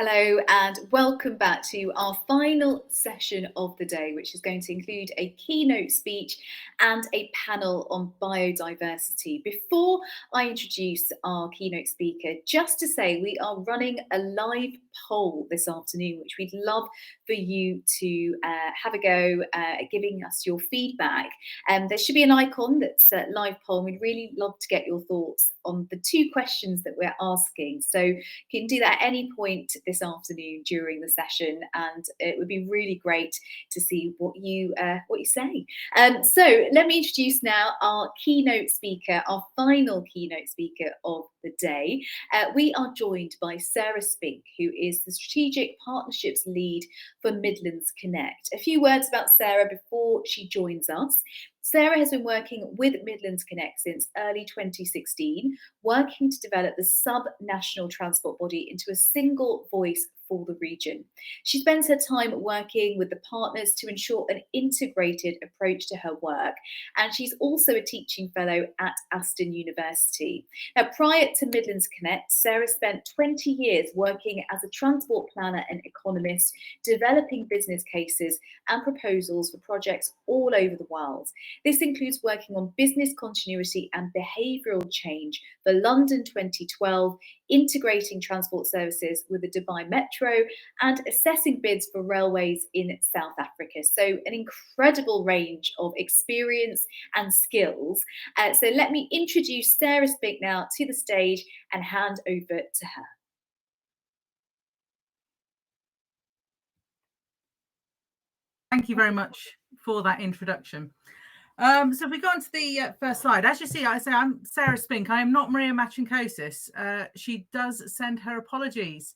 Hello and welcome back to our final session of the day, which is going to include a keynote speech and a panel on biodiversity. Before I introduce our keynote speaker, just to say we are running a live poll this afternoon, which we'd love for you to have a go at giving us your feedback. There should be an icon that's live poll. We'd really love to get your thoughts on the two questions that we're asking. So you can do that at any point this afternoon during the session, and it would be really great to see what you say. So let me introduce now our keynote speaker, our final keynote speaker of the day. We are joined by Sarah Spink, who is the Strategic Partnerships Lead for Midlands Connect. A few words about Sarah before she joins us. Sarah has been working with Midlands Connect since early 2016, working to develop the sub-national transport body into a single voice for the region. She spends her time working with the partners to ensure an integrated approach to her work, and she's also a teaching fellow at Aston University. Now, prior to Midlands Connect, Sarah spent 20 years working as a transport planner and economist, developing business cases and proposals for projects all over the world. This includes working on business continuity and behavioural change for London 2012, integrating transport services with the Dubai Metro, and assessing bids for railways in South Africa. So an incredible range of experience and skills. So let me introduce Sarah Spink now to the stage and hand over to her. Thank you very much for that introduction. So if we go on to the first slide, as you see, I'm Sarah Spink. I am not Maria Machinkosis. She does send her apologies.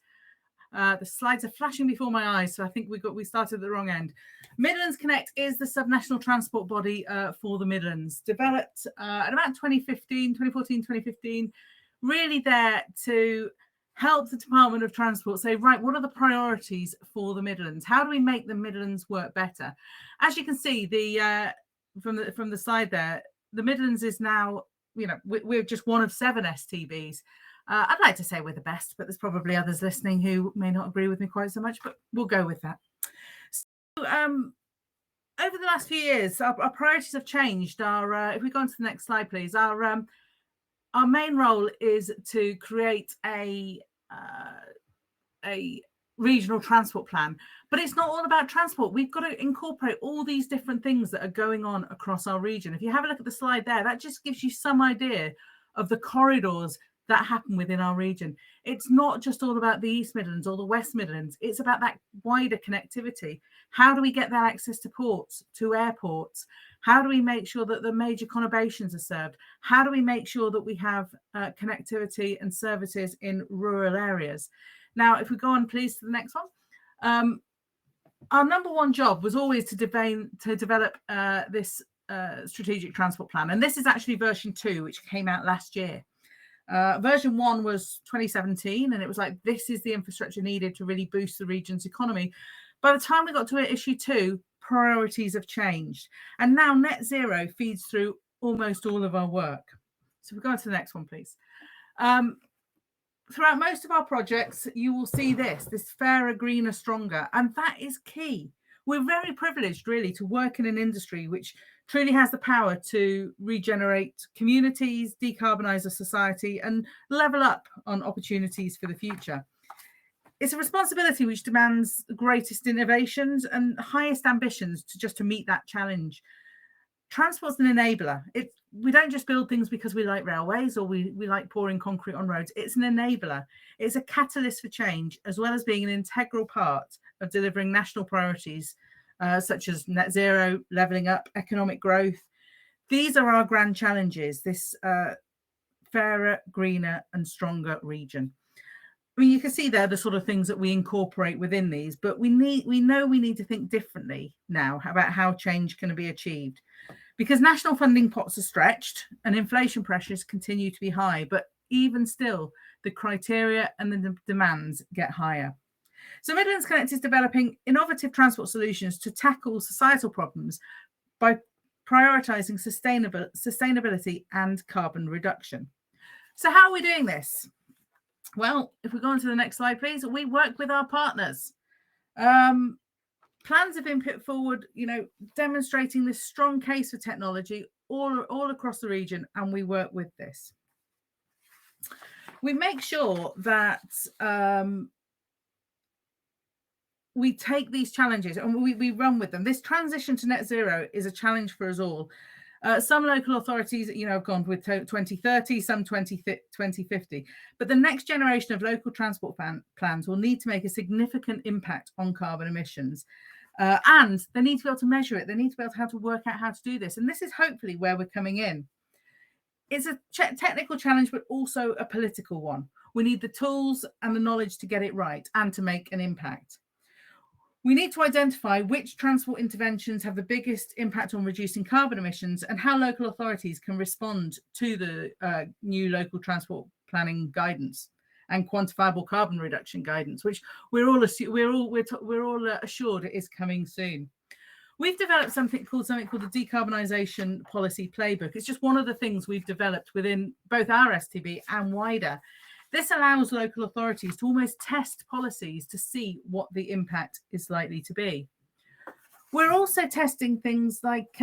The slides are flashing before my eyes, so I think we started at the wrong end. Midlands Connect is the subnational transport body for the Midlands, developed at about 2014, 2015, really there to help the Department of Transport say, right, what are the priorities for the Midlands? How do we make the Midlands work better? As you can see, from the side there, the Midlands is now, we're just one of 7 STBs. I'd like to say we're the best, but there's probably others listening who may not agree with me quite so much, but we'll go with that. So, over the last few years, our priorities have changed. If we go on to the next slide, please. Our main role is to create a regional transport plan, but it's not all about transport. We've got to incorporate all these different things that are going on across our region. If you have a look at the slide there, that just gives you some idea of the corridors that happen within our region. It's not just all about the East Midlands or the West Midlands. It's about that wider connectivity. How do we get that access to ports, to airports? How do we make sure that the major conurbations are served? How do we make sure that we have connectivity and services in rural areas? Now, if we go on, please, to the next one. Our number one job was always to develop this strategic transport plan. And this is actually version 2, which came out last year. Version 1 was 2017, and it was like, this is the infrastructure needed to really boost the region's economy. By the time we got to issue 2, priorities have changed. And now net zero feeds through almost all of our work. So we go on to the next one, please. Throughout most of our projects, you will see this fairer, greener, stronger. And that is key. We're very privileged, really, to work in an industry which truly has the power to regenerate communities, decarbonise a society, and level up on opportunities for the future. It's a responsibility which demands the greatest innovations and highest ambitions to meet that challenge. Transport's an enabler. We don't just build things because we like railways or we like pouring concrete on roads. It's an enabler. It's a catalyst for change, as well as being an integral part of delivering national priorities, such as net zero, levelling up, economic growth. These are our grand challenges, this fairer, greener and stronger region. I mean, you can see there the sort of things that we incorporate within these, but we know we need to think differently now about how change can be achieved, because national funding pots are stretched and inflation pressures continue to be high, but even still, the criteria and the demands get higher. So Midlands Connect is developing innovative transport solutions to tackle societal problems by prioritising sustainability and carbon reduction. So how are we doing this? Well, if we go on to the next slide, please, we work with our partners. Plans have been put forward, demonstrating this strong case for technology all across the region, and we work with this. We make sure that we take these challenges and we run with them. This transition to net zero is a challenge for us all. Some local authorities, have gone with 2030, some 2050. But the next generation of local transport plans will need to make a significant impact on carbon emissions. And they need to be able to measure it. They need to be able to how to work out how to do this. And this is hopefully where we're coming in. It's a technical challenge, but also a political one. We need the tools and the knowledge to get it right and to make an impact. We need to identify which transport interventions have the biggest impact on reducing carbon emissions and how local authorities can respond to the new local transport planning guidance and quantifiable carbon reduction guidance, which we're all assured it is coming soon. We've developed something called the Decarbonisation Policy Playbook. It's just one of the things we've developed within both our STB and wider. This allows local authorities to almost test policies to see what the impact is likely to be. We're also testing things like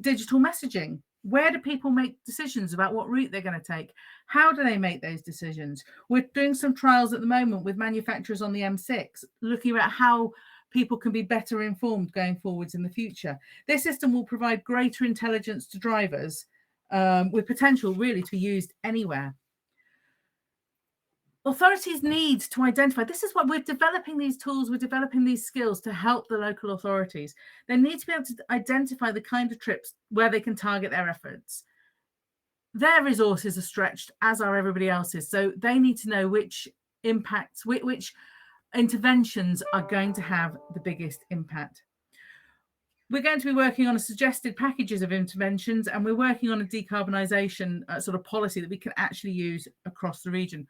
digital messaging. Where do people make decisions about what route they're going to take? How do they make those decisions? We're doing some trials at the moment with manufacturers on the M6, looking at how people can be better informed going forwards in the future. This system will provide greater intelligence to drivers with potential really to be used anywhere. Authorities need to identify, this is why we're developing these tools, we're developing these skills to help the local authorities. They need to be able to identify the kind of trips where they can target their efforts. Their resources are stretched, as are everybody else's. So they need to know which impacts, which interventions are going to have the biggest impact. We're going to be working on suggested packages of interventions, and we're working on a decarbonisation sort of policy that we can actually use across the region.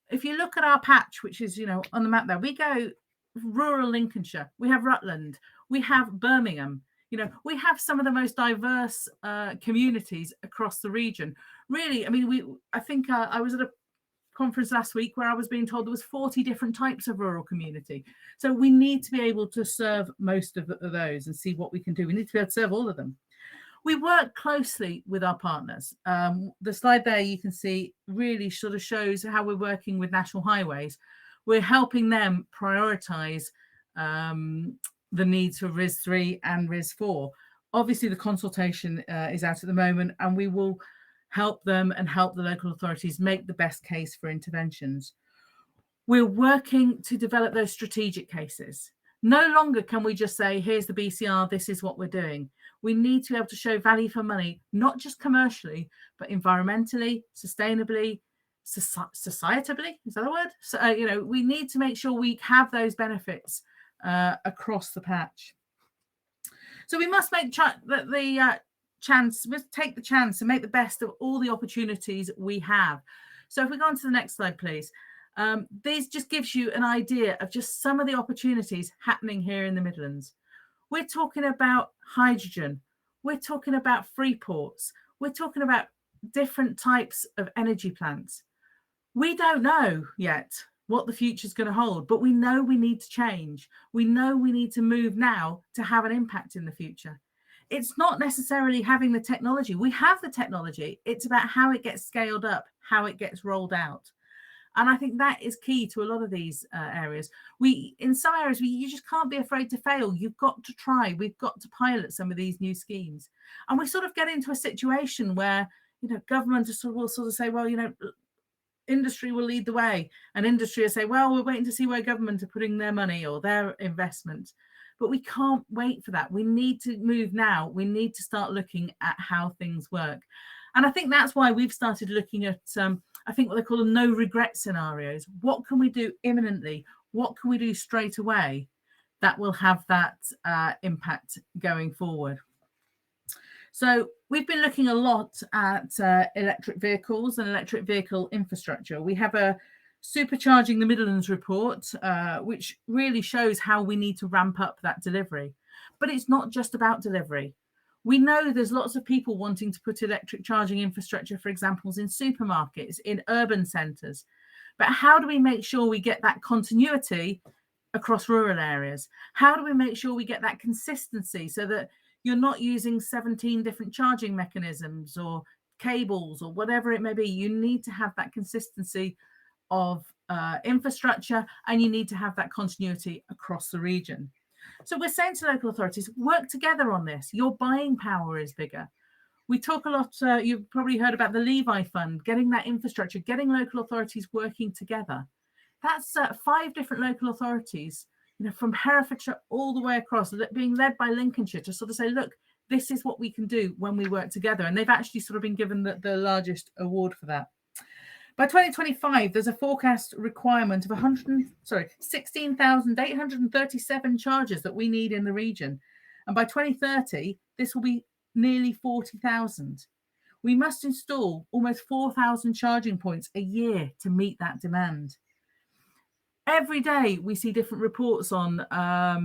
If you look at our patch, which is, on the map there, we go rural Lincolnshire, we have Rutland, we have Birmingham, we have some of the most diverse communities across the region. Really, I think I was at a conference last week where I was being told there was 40 different types of rural community. So we need to be able to serve most of those and see what we can do. We need to be able to serve all of them. We work closely with our partners. The slide there you can see really sort of shows how we're working with National Highways. We're helping them prioritise the needs for RIS3 and RIS4. Obviously, the consultation is out at the moment, and we will help them and help the local authorities make the best case for interventions. We're working to develop those strategic cases. No longer can we just say, here's the BCR, this is what we're doing. We need to be able to show value for money, not just commercially, but environmentally, sustainably, societably. Is that a word? So, we need to make sure we have those benefits across the patch. So we must make take the chance and make the best of all the opportunities we have. So if we go on to the next slide, please. This just gives you an idea of just some of the opportunities happening here in the Midlands. We're talking about hydrogen. We're talking about free ports. We're talking about different types of energy plants. We don't know yet what the future is going to hold, but we know we need to change. We know we need to move now to have an impact in the future. It's not necessarily having the technology. We have the technology. It's about how it gets scaled up, how it gets rolled out. And I think that is key to a lot of these areas. In some areas, you just can't be afraid to fail. You've got to try. We've got to pilot some of these new schemes. And we sort of get into a situation where, government will sort of say, well, industry will lead the way. And industry will say, well, we're waiting to see where government are putting their money or their investment. But we can't wait for that. We need to move now. We need to start looking at how things work. And I think that's why we've started looking at, I think what they call the no regret scenarios. What can we do imminently? What can we do straight away that will have that impact going forward? So we've been looking a lot at electric vehicles and electric vehicle infrastructure. We have a Supercharging the Midlands report, which really shows how we need to ramp up that delivery. But it's not just about delivery. We know there's lots of people wanting to put electric charging infrastructure, for example, in supermarkets, in urban centres. But how do we make sure we get that continuity across rural areas? How do we make sure we get that consistency so that you're not using 17 different charging mechanisms or cables or whatever it may be? You need to have that consistency of infrastructure, and you need to have that continuity across the region. So we're saying to local authorities, work together on this. Your buying power is bigger. We talk a lot, you've probably heard about the Levi Fund, getting that infrastructure, getting local authorities working together. That's 5 different local authorities, from Herefordshire all the way across, being led by Lincolnshire, to sort of say, look, this is what we can do when we work together. And they've actually sort of been given the largest award for that. By 2025, there's a forecast requirement of 16,837 chargers that we need in the region. And by 2030, this will be nearly 40,000. We must install almost 4,000 charging points a year to meet that demand. Every day we see different reports on how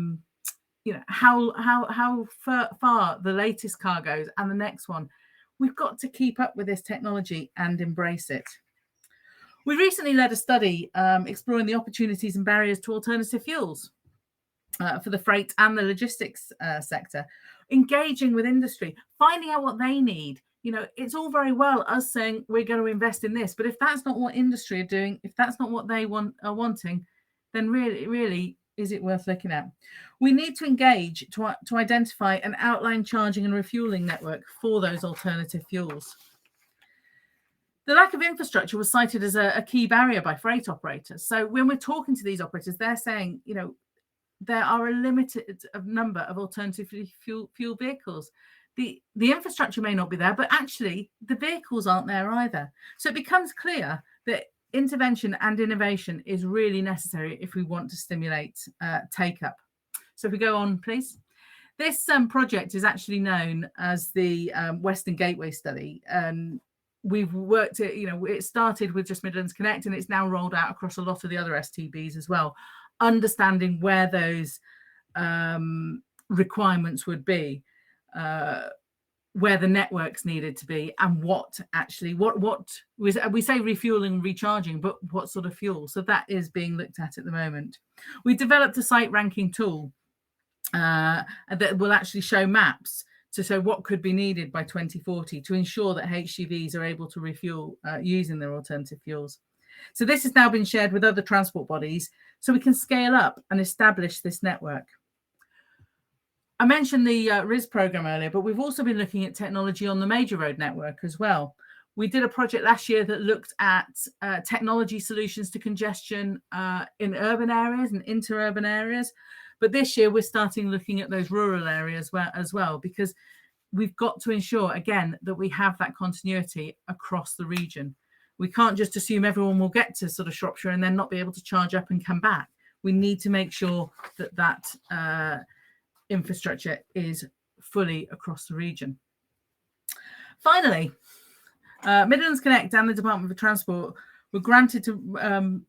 far the latest car goes and the next one. We've got to keep up with this technology and embrace it. We recently led a study exploring the opportunities and barriers to alternative fuels for the freight and the logistics sector, engaging with industry, finding out what they need. It's all very well us saying we're going to invest in this, but if that's not what industry are doing, if that's not what they are wanting, then really, is it worth looking at? We need to engage to identify an outline charging and refueling network for those alternative fuels. The lack of infrastructure was cited as a key barrier by freight operators. So when we're talking to these operators, they're saying, there are a limited number of alternative fuel vehicles. The infrastructure may not be there, but actually the vehicles aren't there either. So it becomes clear that intervention and innovation is really necessary if we want to stimulate take-up. So if we go on, please. This project is actually known as the Western Gateway Study. We've worked it, it started with just Midlands Connect, and it's now rolled out across a lot of the other STBs as well, understanding where those requirements would be, where the networks needed to be, and what we say refueling and recharging, but what sort of fuel. So that is being looked at the moment. We developed a site ranking tool that will actually show maps to show what could be needed by 2040 to ensure that HGVs are able to refuel using their alternative fuels. So this has now been shared with other transport bodies so we can scale up and establish this network. I mentioned the RIS program earlier, but we've also been looking at technology on the major road network as well. We did a project last year that looked at technology solutions to congestion in urban areas and interurban areas. But this year, we're starting looking at those rural areas as well, because we've got to ensure, again, that we have that continuity across the region. We can't just assume everyone will get to sort of Shropshire and then not be able to charge up and come back. We need to make sure that infrastructure is fully across the region. Finally, Midlands Connect and the Department for Transport were granted to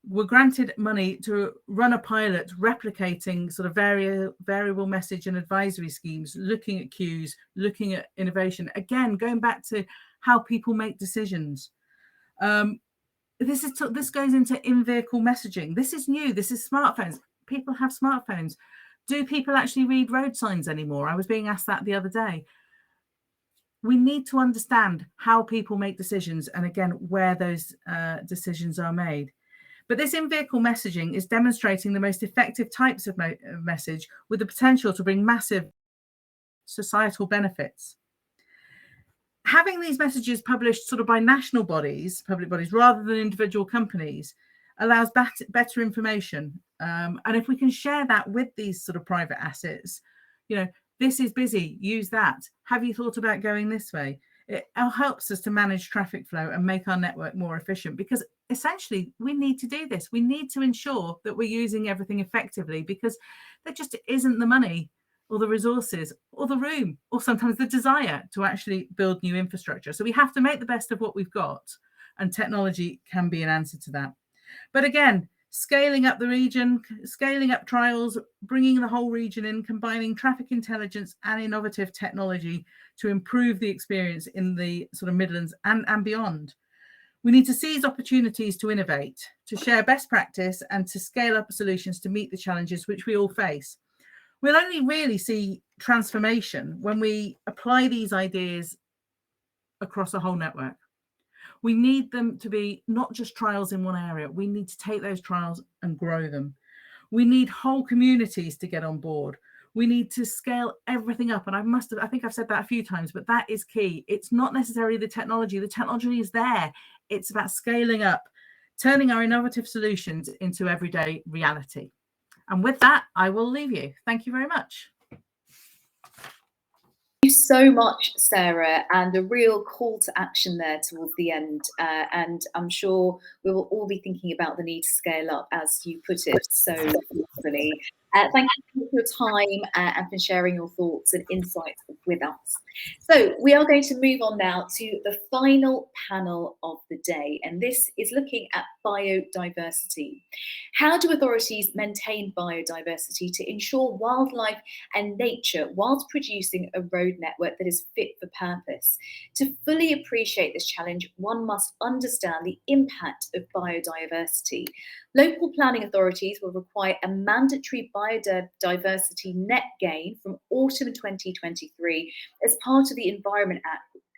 were granted money to run a pilot replicating sort of variable message and advisory schemes, looking at queues, looking at innovation. Again, going back to how people make decisions. This goes into in-vehicle messaging. This is new. This is smartphones. People have smartphones. Do people actually read road signs anymore? I was being asked that the other day. We need to understand how people make decisions and, again, where those decisions are made. But this in-vehicle messaging is demonstrating the most effective types of message with the potential to bring massive societal benefits. Having these messages published sort of by national bodies, public bodies, rather than individual companies, allows better information. And if we can share that with these sort of private assets, this is busy, use that. Have you thought about going this way? It helps us to manage traffic flow and make our network more efficient, because essentially we need to do this. We need to ensure that we're using everything effectively, because there just isn't the money or the resources or the room or sometimes the desire to actually build new infrastructure. So we have to make the best of what we've got, and technology can be an answer to that. But again, scaling up the region, scaling up trials, bringing the whole region in, combining traffic intelligence and innovative technology to improve the experience in the sort of Midlands and beyond. We need to seize opportunities to innovate, to share best practice, and to scale up solutions to meet the challenges which we all face. We'll only really see transformation when we apply these ideas across a whole network. We need them to be not just trials in one area. We need to take those trials and grow them. We need whole communities to get on board. We need to scale everything up. And I think I've said that a few times, but that is key. It's not necessarily the technology. The technology is there. It's about scaling up, turning our innovative solutions into everyday reality. And with that, I will leave you. Thank you very much. Thank you so much, Sarah, and a real call to action there towards the end. And I'm sure we will all be thinking about the need to scale up, as you put it so thoughtfully. Thank you for your time and for sharing your thoughts and insights with us. So we are going to move on now to the final panel of the day, and this is looking at biodiversity. How do authorities maintain biodiversity to ensure wildlife and nature whilst producing a road network that is fit for purpose? To fully appreciate this challenge, one must understand the impact of biodiversity. Local planning authorities will require a mandatory biodiversity net gain from autumn 2023 as part of the Environment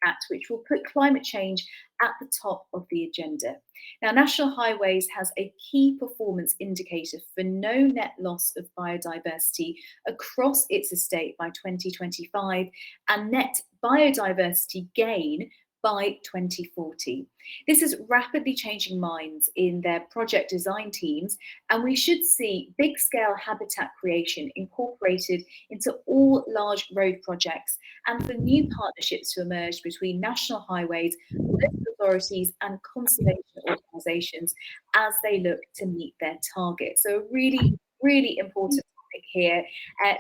Act, which will put climate change at the top of the agenda. Now, National Highways has a key performance indicator for no net loss of biodiversity across its estate by 2025 and net biodiversity gain by 2040. This is rapidly changing minds in their project design teams, and we should see big-scale habitat creation incorporated into all large road projects and for new partnerships to emerge between National Highways, local authorities and conservation organisations as they look to meet their targets. So a really, really important topic here.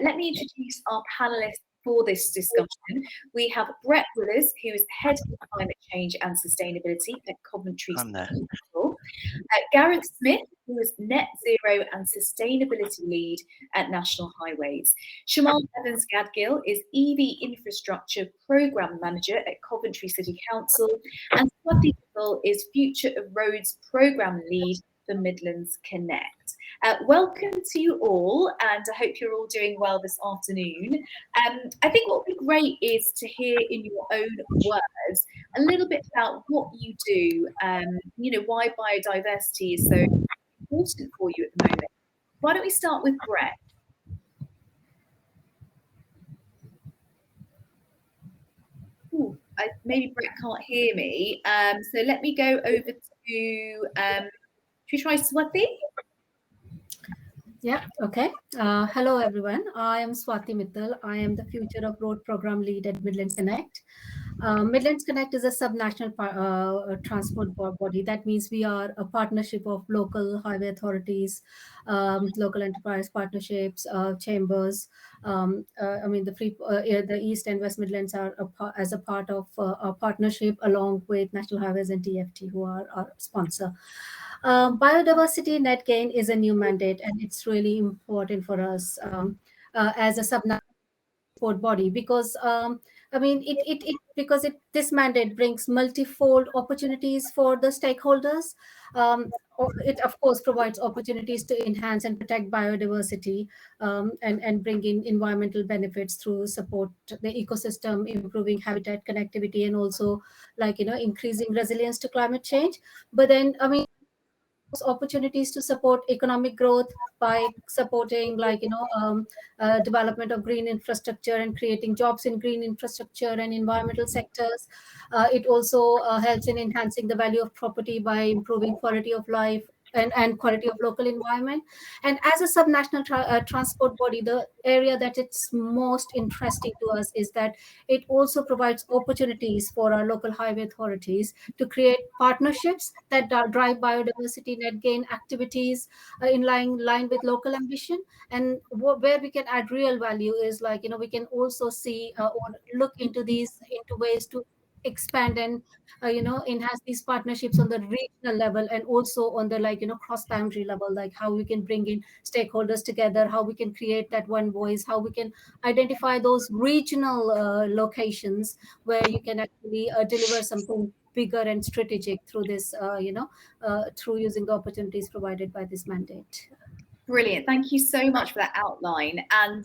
Let me introduce our panellists for this discussion. We have Brett Willis, who is Head of Climate Change and Sustainability at Coventry City Council. Gareth Smith, who is Net Zero and Sustainability Lead at National Highways. Shamal Evans-Gadgil is EV Infrastructure Programme Manager at Coventry City Council. And Swati Mittal is Future of Roads Programme Lead for Midlands Connect. Welcome to you all, and I hope you're all doing well this afternoon. I think what would be great is to hear in your own words a little bit about what you do, why biodiversity is so important for you at the moment. Why don't we start with Brett? Ooh, maybe Brett can't hear me, so let me go over to, should we try Swati? Yeah, okay. Hello, everyone. I am Swati Mittal. I am the Future of Road Program Lead at Midlands Connect. Midlands Connect is a subnational transport body. That means we are a partnership of local highway authorities, local enterprise partnerships, chambers. The East and West Midlands are as a part of a partnership along with National Highways and TFT, who are our sponsor. Biodiversity net gain is a new mandate, and it's really important for us as a sub-sport body because this mandate brings multifold opportunities for the stakeholders. It of course provides opportunities to enhance and protect biodiversity and bring in environmental benefits through support the ecosystem, improving habitat connectivity, and also increasing resilience to climate change. But then opportunities to support economic growth by supporting development of green infrastructure and creating jobs in green infrastructure and environmental sectors. It also helps in enhancing the value of property by improving quality of life and quality of local environment. And as a subnational transport body, the area that it's most interesting to us is that it also provides opportunities for our local highway authorities to create partnerships that drive biodiversity net gain activities in line with local ambition. And where we can add real value is we can also see or look into ways to expand and enhance these partnerships on the regional level, and also on the cross boundary level, like how we can bring in stakeholders together, how we can create that one voice, how we can identify those regional locations where you can actually deliver something bigger and strategic through this through using the opportunities provided by this mandate. Brilliant. Thank you so much for that outline. And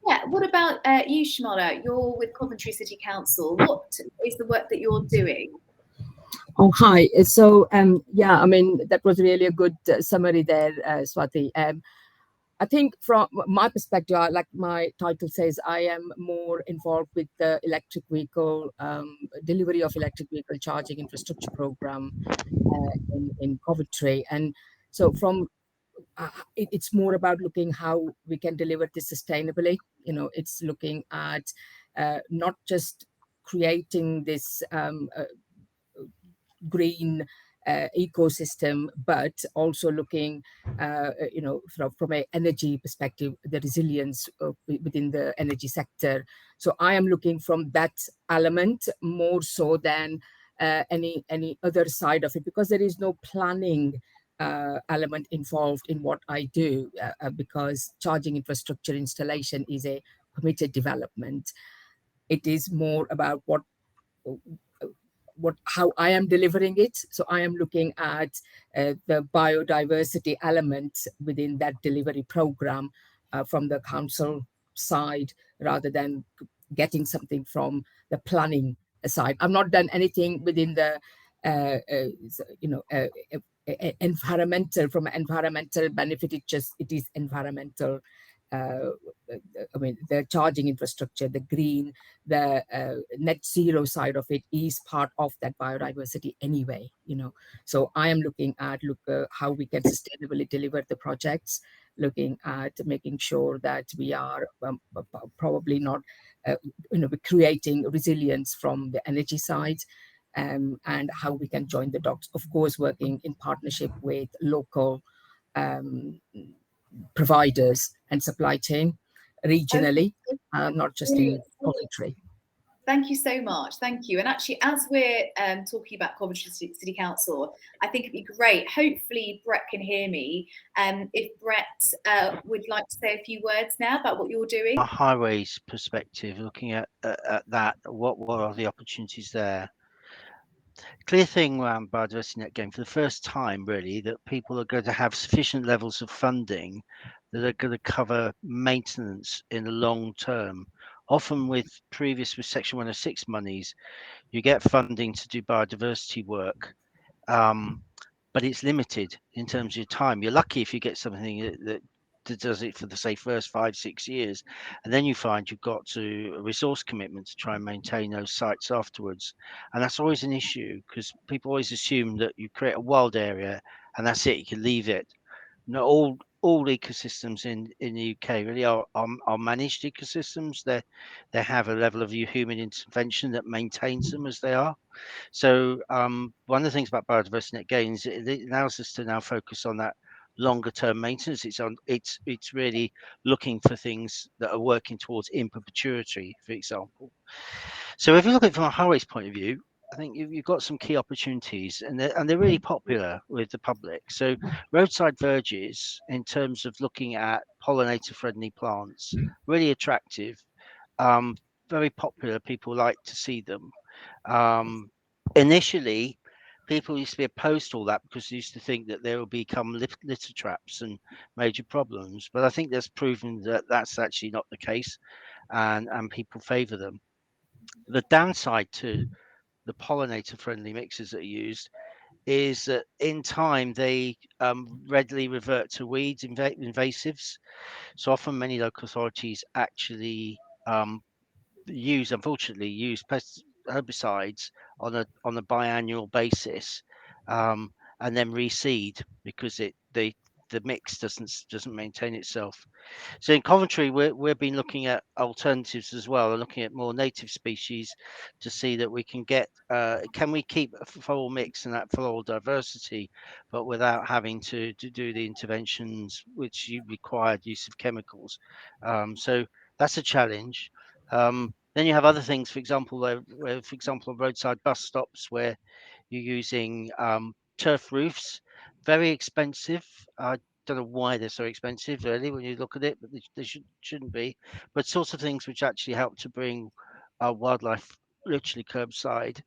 yeah, what about you, Shimala? You're with Coventry City Council. What is the work that you're doing? Oh, hi. So, yeah, I mean, that was really a good summary there, Swati. I think from my perspective, like my title says, I am more involved with the electric vehicle, delivery of electric vehicle charging infrastructure program in Coventry. And so it's more about looking how we can deliver this sustainably. It's looking at not just creating this green ecosystem, but also looking, from an energy perspective, the resilience within the energy sector. So I am looking from that element more so than any other side of it, because there is no planning element involved in what I do, because charging infrastructure installation is a permitted development. It is more about how I am delivering it. So I am looking at the biodiversity element within that delivery program from the council side, rather than getting something from the planning side. I've not done anything within the environmental, from an environmental benefit. It is environmental. I mean, the charging infrastructure, the green, the net zero side of it is part of that biodiversity anyway. So I am looking at how we can sustainably deliver the projects, looking at making sure that we are probably not creating resilience from the energy side, and how we can join the dots, of course, working in partnership with local providers and supply chain regionally, not just in Coventry. Thank you so much. Thank you. And actually, as we're talking about Coventry City Council, I think it'd be great. Hopefully, Brett can hear me. If Brett would like to say a few words now about what you're doing. A highways perspective, looking at that, what are the opportunities there? Clear thing around biodiversity net gain, for the first time, really, that people are going to have sufficient levels of funding that are going to cover maintenance in the long term. Often with Section 106 monies, you get funding to do biodiversity work, but it's limited in terms of your time. You're lucky if you get something that does it for the, say, first 5-6 years, and then you find you've got a resource commitment to try and maintain those sites afterwards. And that's always an issue, because people always assume that you create a wild area and that's it, you can leave it. No, all ecosystems in the UK really are managed ecosystems. They have a level of human intervention that maintains them as they are. So one of the things about biodiversity net gain is it allows us to now focus on that longer term maintenance. It's really looking for things that are working towards in perpetuity, for example. So if you look at it from a highways point of view, I think you've got some key opportunities, and they're really popular with the public. So roadside verges, in terms of looking at pollinator friendly plants, really attractive, very popular. People like to see them. Initially, people used to be opposed to all that because they used to think that they will become litter traps and major problems. But I think that's proven that that's actually not the case, and people favour them. The downside to the pollinator friendly mixes that are used is that in time they readily revert to weeds, invasives. So often many local authorities actually unfortunately use herbicides on a biannual basis, and then reseed because the mix doesn't maintain itself. So in Coventry, we've been looking at alternatives as well, and looking at more native species to see that we can can we keep a floral mix and that floral diversity, but without having to do the interventions which required use of chemicals. So that's a challenge. Then you have other things, for example, where for example, roadside bus stops where you're using turf roofs, very expensive. I don't know why they're so expensive, really, when you look at it, but they shouldn't be. But sorts of things which actually help to bring wildlife literally curbside.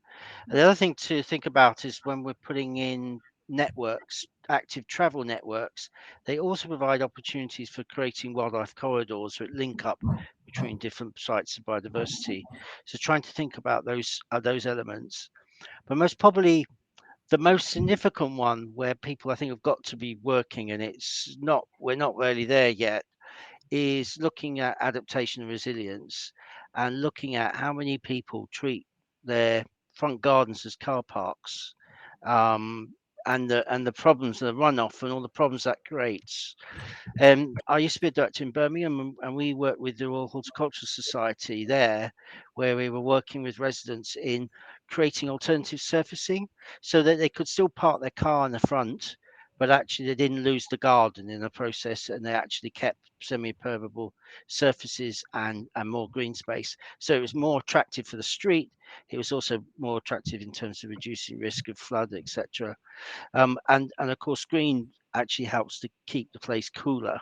And the other thing to think about is when we're putting in networks, active travel networks, they also provide opportunities for creating wildlife corridors that link up between different sites of biodiversity. So trying to think about those elements. But most probably the most significant one where people I think have got to be working, and we're not really there yet, is looking at adaptation and resilience and looking at how many people treat their front gardens as car parks, and the problems and the runoff and all the problems that creates. I used to be a director in Birmingham, and we worked with the Royal Horticultural Society there, where we were working with residents in creating alternative surfacing so that they could still park their car in the front, but actually they didn't lose the garden in the process, and they actually kept semi-permeable surfaces and more green space. So it was more attractive for the street. It was also more attractive in terms of reducing risk of flood, etc. And of course, green actually helps to keep the place cooler.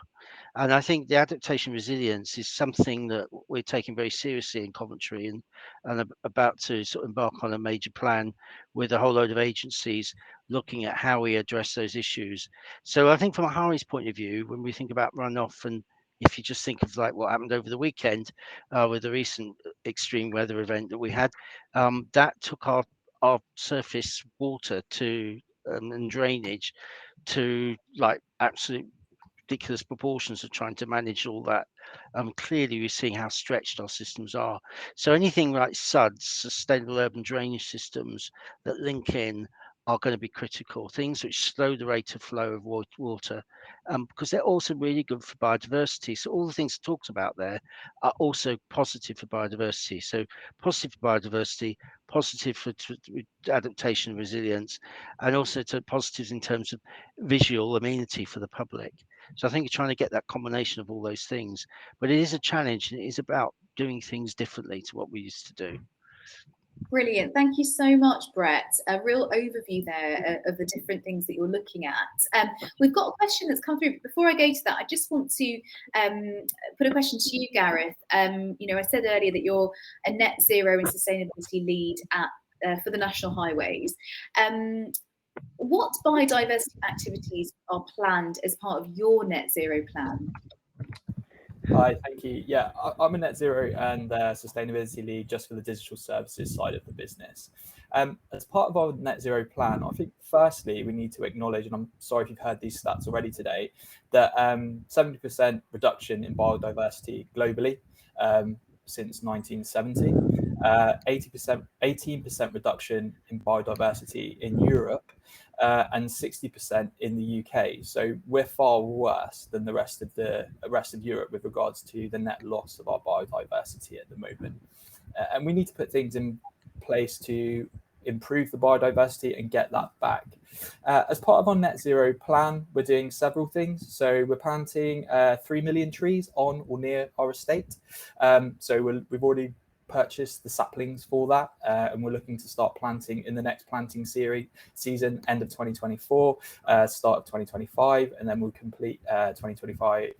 And I think the adaptation resilience is something that we're taking very seriously in Coventry, and about to sort of embark on a major plan with a whole load of agencies looking at how we address those issues. So I think from a Harry's point of view, when we think about runoff, and if you just think of like what happened over the weekend with the recent extreme weather event that we had, that took our surface water to and drainage to like absolute ridiculous proportions of trying to manage all that. Clearly, we're seeing how stretched our systems are. So anything like SUDs, sustainable urban drainage systems that link in, are going to be critical. Things which slow the rate of flow of water, because they're also really good for biodiversity. So all the things talked about there are also positive for biodiversity. So positive for biodiversity, positive for adaptation and resilience, and also to positives in terms of visual amenity for the public. So I think you're trying to get that combination of all those things, but it is a challenge, and it is about doing things differently to what we used to do. Brilliant. Thank you so much, Brett. A real overview there of the different things that you're looking at. We've got a question that's come through, but before I go to that, I just want to put a question to you, Gareth. I said earlier that you're a net zero and sustainability lead for the National Highways. What biodiversity activities are planned as part of your net zero plan? Hi, thank you. Yeah, I'm a net zero and sustainability lead just for the digital services side of the business. As part of our net zero plan, I think firstly we need to acknowledge, and I'm sorry if you've heard these stats already today, that 70% reduction in biodiversity globally since 1970, 18% reduction in biodiversity in Europe, and 60% in the UK. So we're far worse than the rest of Europe with regards to the net loss of our biodiversity at the moment. And we need to put things in place to improve the biodiversity and get that back. As part of our net zero plan, we're doing several things. So we're planting 3 million trees on or near our estate. So we've already purchased the saplings for that, and we're looking to start planting in the next planting season, end of 2024, start of 2025, and then we'll complete 2025.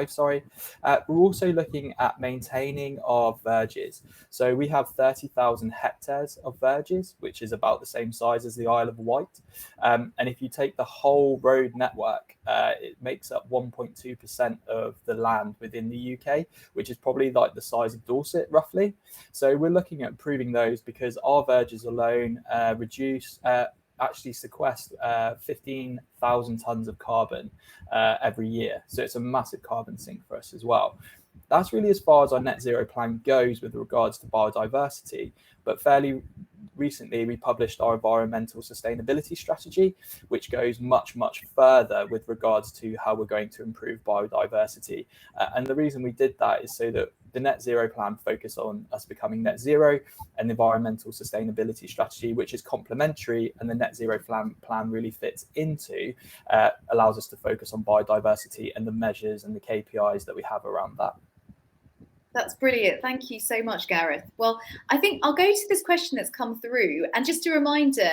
Sorry. We're also looking at maintaining our verges. So we have 30,000 hectares of verges, which is about the same size as the Isle of Wight. And if you take the whole road network, it makes up 1.2% of the land within the UK, which is probably like the size of Dorset, roughly. So we're looking at improving those because our verges alone actually sequester 15,000 tons of carbon every year. So it's a massive carbon sink for us as well. That's really as far as our net zero plan goes with regards to biodiversity. But fairly recently, we published our environmental sustainability strategy, which goes much, much further with regards to how we're going to improve biodiversity. And the reason we did that is so that the net zero plan focus on us becoming net zero, and the environmental sustainability strategy, which is complementary, and the net zero plan really fits into, allows us to focus on biodiversity and the measures and the KPIs that we have around that. That's brilliant. Thank you so much, Gareth. Well, I think I'll go to this question that's come through. And just a reminder,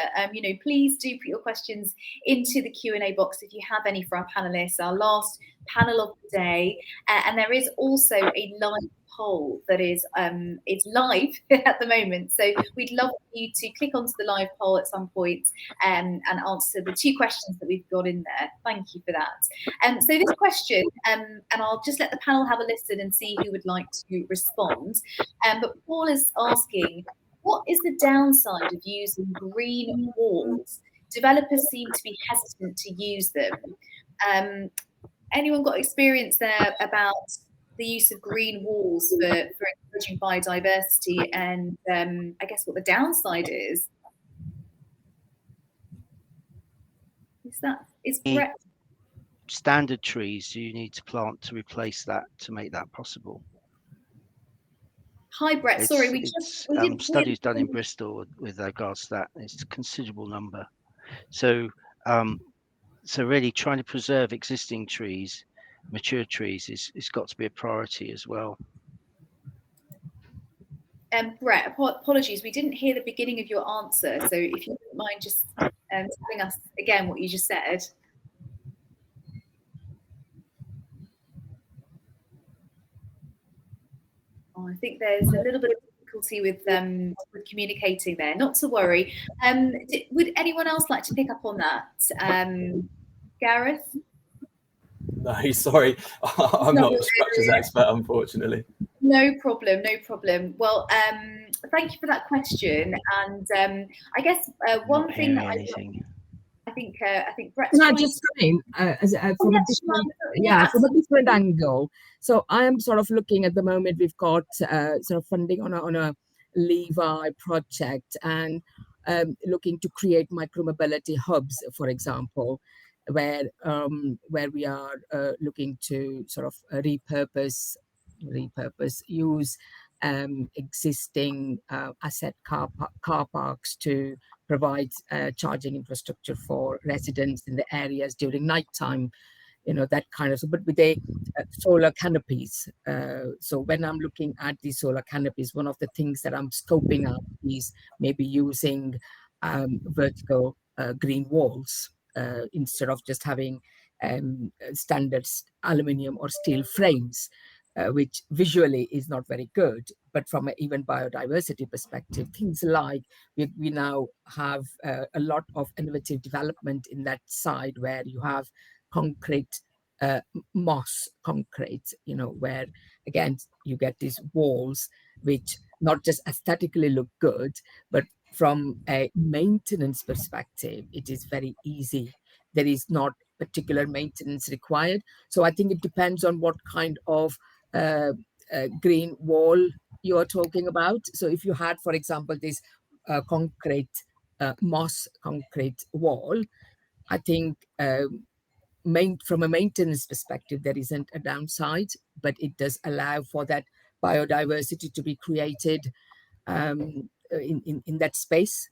please do put your questions into the Q&A box if you have any for our panelists, our last panel of the day. And there is also a live poll that is it's live at the moment. So we'd love you to click onto the live poll at some point and answer the 2 questions that we've got in there. Thank you for that. So this question, and I'll just let the panel have a listen and see who would like to respond. But Paul is asking, what is the downside of using green walls? Developers seem to be hesitant to use them. Anyone got experience there about the use of green walls for encouraging biodiversity, and I guess what the downside is? Is Brett? Standard trees you need to plant to replace that, to make that possible. Hi, Brett. Sorry, we didn't studies done in Bristol with regards to that. It's a considerable number. So really trying to preserve existing trees, mature trees, is got to be a priority as well. Brett, apologies, we didn't hear the beginning of your answer. So if you don't mind just telling us again what you just said. Oh, I think there's a little bit of difficulty with communicating there. Not to worry. Would anyone else like to pick up on that? Gareth? No, sorry, I'm not a structures expert, unfortunately. No problem, no problem. Well, thank you for that question. And I guess one thing that I think Brett's no, just saying, from a different angle. So I am sort of looking at the moment. We've got sort of funding on a Levi project, and looking to create micromobility hubs, for example, where we are looking to sort of repurpose, use existing asset car parks to provide charging infrastructure for residents in the areas during nighttime, that kind of, but with a solar canopies. So when I'm looking at these solar canopies, one of the things that I'm scoping out is maybe using vertical green walls instead of just having standard aluminium or steel frames, which visually is not very good. But from an even biodiversity perspective, things like we now have a lot of innovative development in that side, where you have concrete, moss concrete, where again you get these walls which not just aesthetically look good, but from a maintenance perspective, it is very easy. There is not particular maintenance required. So I think it depends on what kind of green wall you are talking about. So if you had, for example, this concrete, moss concrete wall, I think from a maintenance perspective, there isn't a downside, but it does allow for that biodiversity to be created in that space.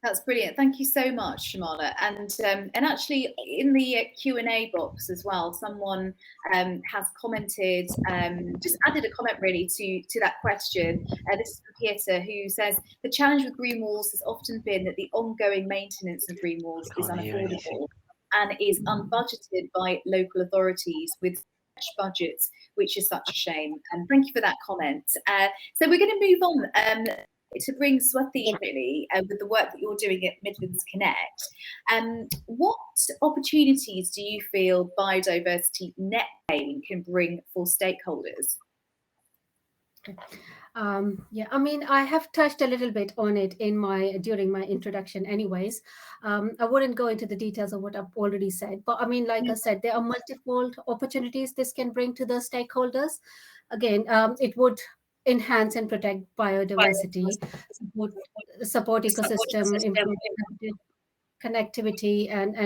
That's brilliant. Thank you so much, Shamala. And actually, in the Q&A box as well, someone has commented, just added a comment really to that question. This is from Peter, who says, the challenge with green walls has often been that the ongoing maintenance of green walls is unaffordable and is unbudgeted by local authorities with budgets, which is such a shame. And thank you for that comment. So we're going to move on to bring Swati in really with the work that you're doing at Midlands Connect. What opportunities do you feel biodiversity net gain can bring for stakeholders? Yeah, I mean, I have touched a little bit on it during my introduction anyways. I wouldn't go into the details of what I've already said, but I mean, like I said, there are multiple opportunities this can bring to the stakeholders. Again, it would enhance and protect biodiversity, support ecosystem, improve connectivity, and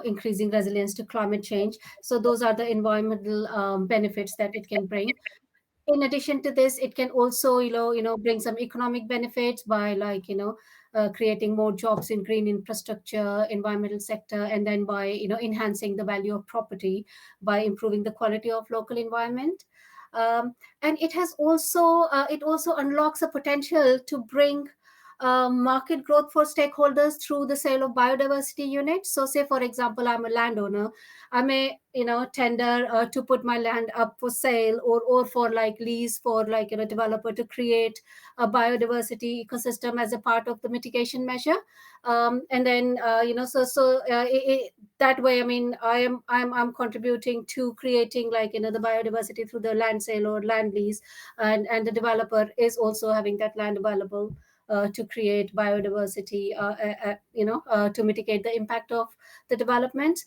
increasing resilience to climate change. So those are the environmental benefits that it can bring. In addition to this, it can also bring some economic benefits by creating more jobs in green infrastructure, environmental sector, and then by enhancing the value of property by improving the quality of local environment. And it has also it also unlocks a potential to bring market growth for stakeholders through the sale of biodiversity units. So say, for example, I'm a landowner. I may, tender to put my land up for sale, or for like lease for like, developer to create a biodiversity ecosystem as a part of the mitigation measure. And then, that way, I mean, I'm contributing to creating like, the biodiversity through the land sale or land lease, and the developer is also having that land available to create biodiversity, to mitigate the impact of the development.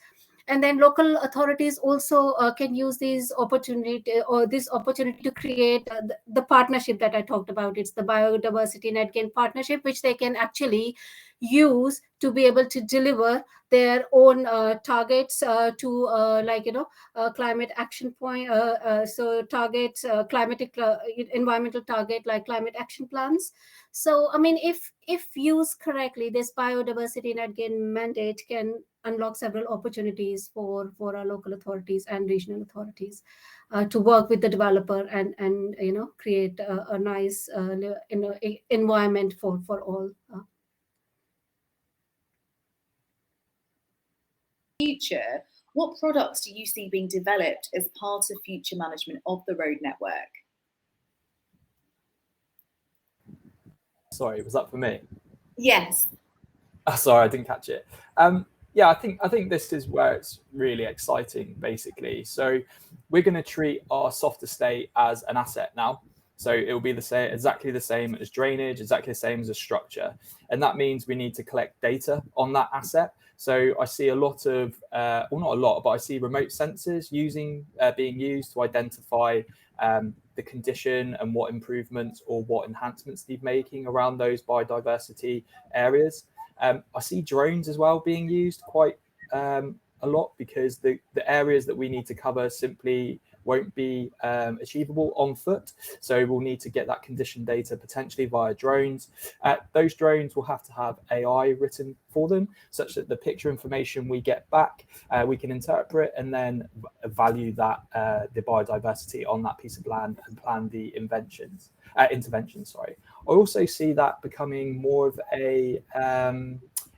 And then local authorities also can use this opportunity to create the partnership that I talked about. It's the biodiversity net gain partnership, which they can actually use to be able to deliver their own targets to climate action point, so targets, climatic environmental target like climate action plans. So I mean, if used correctly, this biodiversity net gain mandate can unlock several opportunities for our local authorities and regional authorities to work with the developer and create a nice environment for all. Future, what products do you see being developed as part of future management of the road network? Sorry, was that for me? Yes. Oh, sorry, I didn't catch it. Yeah, I think this is where it's really exciting, basically. So we're going to treat our soft estate as an asset now. So it will be exactly the same as drainage, exactly the same as a structure. And that means we need to collect data on that asset. So I see a lot of, well, not a lot, but I see remote sensors being used to identify the condition and what improvements or what enhancements need making around those biodiversity areas. I see drones as well being used quite a lot, because the areas that we need to cover simply won't be achievable on foot. So we'll need to get that condition data potentially via drones. Those drones will have to have AI written for them, such that the picture information we get back, we can interpret and then value that the biodiversity on that piece of land and plan the interventions. I also see that becoming more of a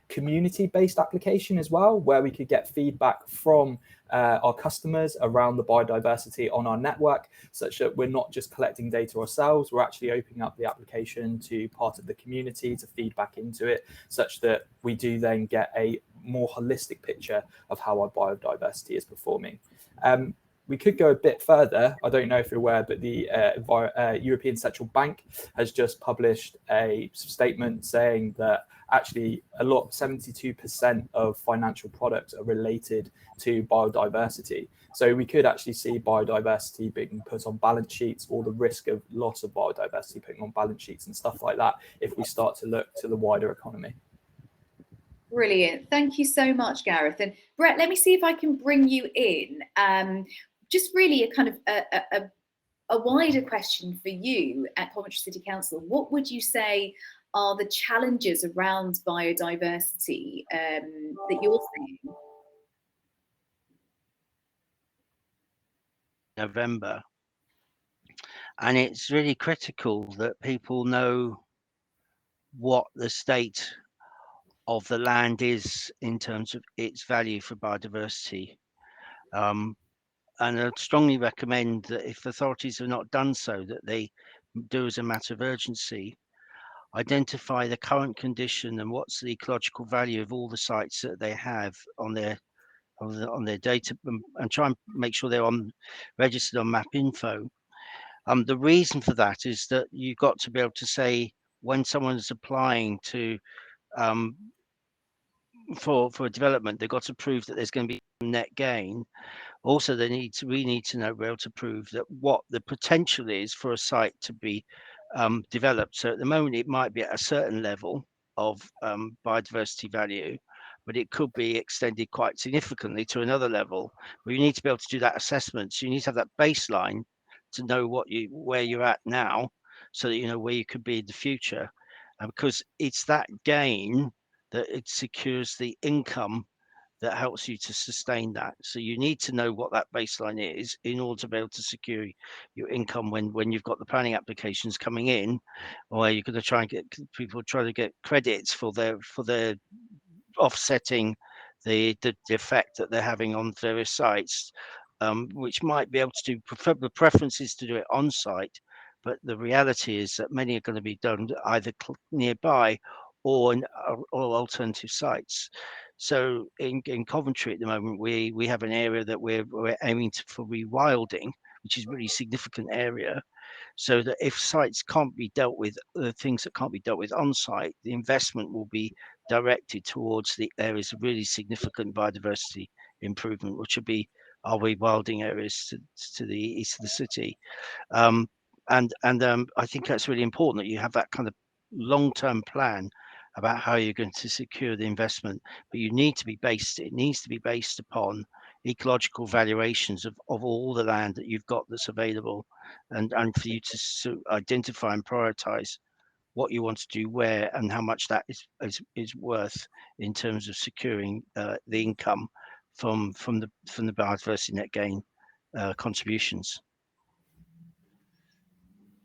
community-based application as well, where we could get feedback from our customers around the biodiversity on our network, such that we're not just collecting data ourselves, we're actually opening up the application to part of the community to feed back into it, such that we do then get a more holistic picture of how our biodiversity is performing. We could go a bit further. I don't know if you're aware, but the European Central Bank has just published a statement saying that actually 72% of financial products are related to biodiversity. So we could actually see biodiversity being put on balance sheets, or the risk of loss of biodiversity putting on balance sheets and stuff like that, if we start to look to the wider economy. Brilliant. Thank you so much, Gareth. And Brett, let me see if I can bring you in. Just really a kind of a wider question for you at Coventry City Council. What would you say are the challenges around biodiversity that you're seeing? November, and it's really critical that people know what the state of the land is in terms of its value for biodiversity. And I'd strongly recommend that if authorities have not done so, that they do as a matter of urgency, identify the current condition and what's the ecological value of all the sites that they have on their data, and try and make sure they're registered on Map Info. The reason for that is that you've got to be able to say, when someone's applying to for a development, they've got to prove that there's going to be net gain. Also, we need to be able to prove that what the potential is for a site to be developed. So at the moment, it might be at a certain level of biodiversity value, but it could be extended quite significantly to another level. But you need to be able to do that assessment. So you need to have that baseline to know where you're at now, so that you know where you could be in the future. Because it's that gain that it secures the income that helps you to sustain that. So you need to know what that baseline is in order to be able to secure your income when you've got the planning applications coming in, or you're going to try and get people try to get credits for their offsetting the effect that they're having on various sites, which might be able to do. The preference is to do it on site, but the reality is that many are going to be done either nearby or alternative sites. So in Coventry at the moment, we have an area that we're aiming for rewilding, which is a really significant area, so that if sites can't be dealt with, the things that can't be dealt with on site, the investment will be directed towards the areas of really significant biodiversity improvement, which will be our rewilding areas to the east of the city. And I think that's really important that you have that kind of long-term plan about how you're going to secure the investment, but it needs to be based upon ecological valuations of all the land that you've got that's available, and for you to identify and prioritize what you want to do where and how much that is worth in terms of securing the income from the biodiversity net gain contributions.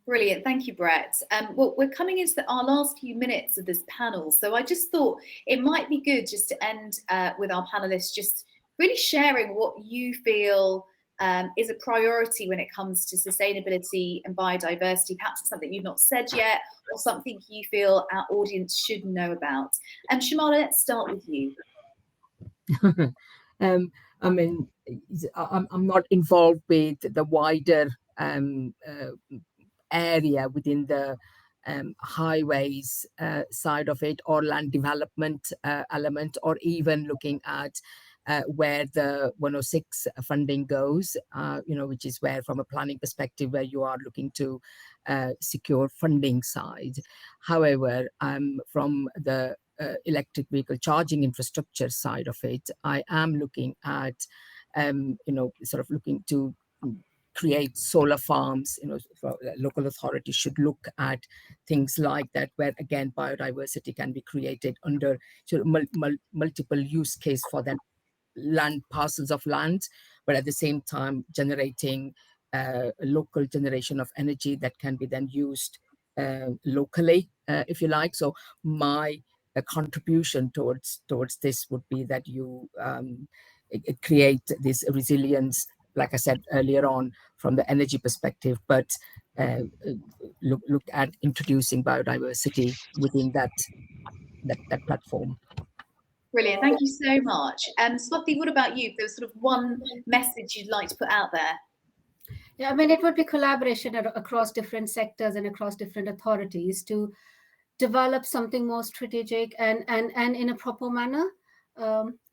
Brilliant. Thank you, Brett. Well, we're coming into our last few minutes of this panel. So I just thought it might be good just to end with our panelists just really sharing what you feel is a priority when it comes to sustainability and biodiversity. Perhaps it's something you've not said yet or something you feel our audience should know about. Shamala, let's start with you. I mean, I'm not involved with the wider area within the highways side of it, or land development element, or even looking at where the 106 funding goes, which is where, from a planning perspective, where you are looking to secure funding side. However, from the electric vehicle charging infrastructure side of it, I am looking at, sort of looking to create solar farms. Local authorities should look at things like that, where again biodiversity can be created under sort of multiple use case for them, land parcels of land, but at the same time generating a local generation of energy that can be then used locally, if you like. So my contribution towards this would be that you create this resilience, like I said earlier on, from the energy perspective, but look at introducing biodiversity within that platform. Brilliant. Thank you so much. Swati, what about you? If there's sort of one message you'd like to put out there. Yeah, I mean, it would be collaboration across different sectors and across different authorities to develop something more strategic and in a proper manner,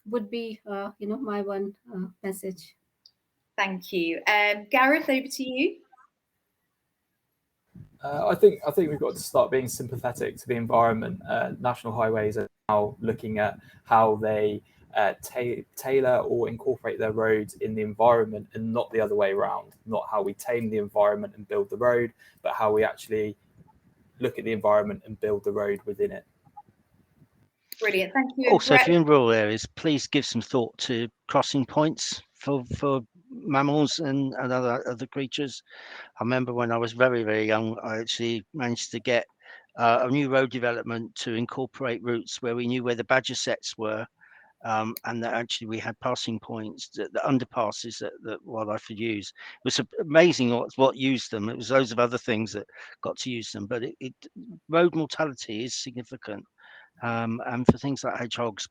would be my one message. Thank you. Gareth, over to you. I think we've got to start being sympathetic to the environment. National highways are now looking at how they tailor or incorporate their roads in the environment, and not the other way around. Not how we tame the environment and build the road, but how we actually look at the environment and build the road within it. Brilliant. Thank you. Also, if you're in rural areas, please give some thought to crossing points for mammals and other creatures. I remember when I was very, very young, I actually managed to get a new road development to incorporate routes where we knew where the badger sets were, and that actually we had passing points, the underpasses that wildlife would use. It was amazing what used them. It was loads of other things that got to use them, but road mortality is significant. And for things like hedgehogs,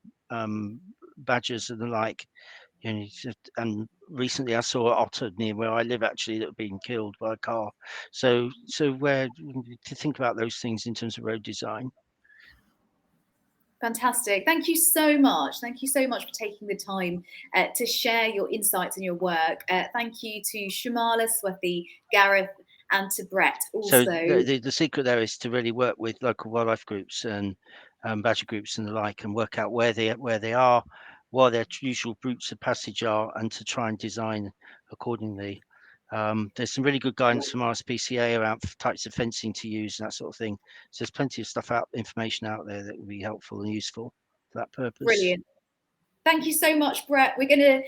badgers and the like, and recently I saw an otter near where I live actually that had been killed by a car. So where to think about those things in terms of road design. Fantastic. Thank you so much. Thank you so much for taking the time to share your insights and your work. Thank you to Shamala, Swati, Gareth, and to Brett also. So the secret there is to really work with local wildlife groups and badger groups and the like, and work out where they are, what their usual routes of passage are, and to try and design accordingly. There's some really good guidance from RSPCA around types of fencing to use and that sort of thing. So there's plenty of information out there that will be helpful and useful for that purpose. Brilliant. Thank you so much, Brett. We're going to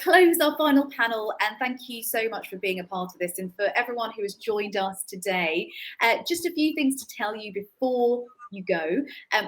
close our final panel, and thank you so much for being a part of this, and for everyone who has joined us today. Just a few things to tell you before you go.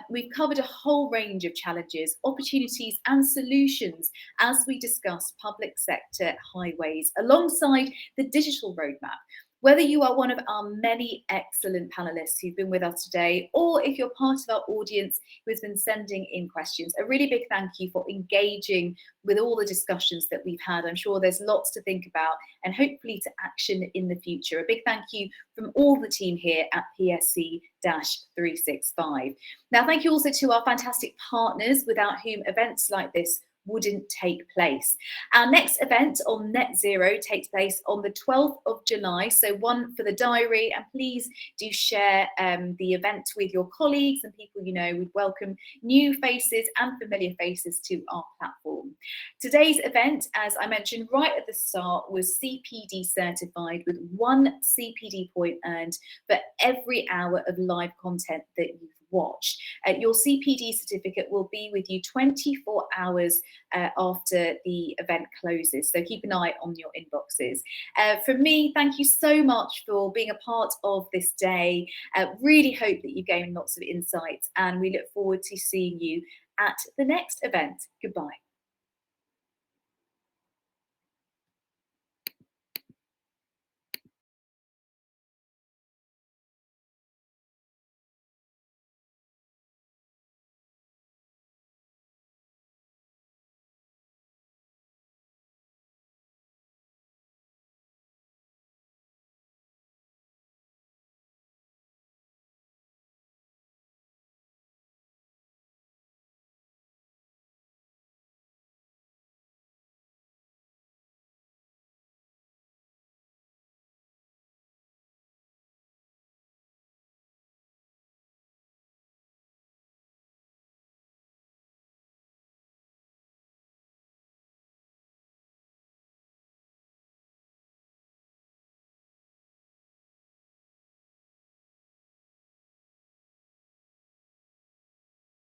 We've covered a whole range of challenges, opportunities and solutions as we discuss public sector highways alongside the digital roadmap. Whether you are one of our many excellent panelists who've been with us today, or if you're part of our audience who has been sending in questions, a really big thank you for engaging with all the discussions that we've had. I'm sure there's lots to think about and hopefully to action in the future. A big thank you from all the team here at PSC-365. Now, thank you also to our fantastic partners, without whom events like this wouldn't take place. Our next event on net zero takes place on the 12th of July, so one for the diary, and please do share the event with your colleagues and people you know. We'd welcome new faces and familiar faces to our platform. Today's event, as I mentioned right at the start, was CPD certified, with 1 CPD point earned for every hour of live content that you've watched. Your CPD certificate will be with you 24 hours after the event closes, so keep an eye on your inboxes. From me, thank you so much for being a part of this day. Really hope that you gained lots of insights, and we look forward to seeing you at the next event. Goodbye.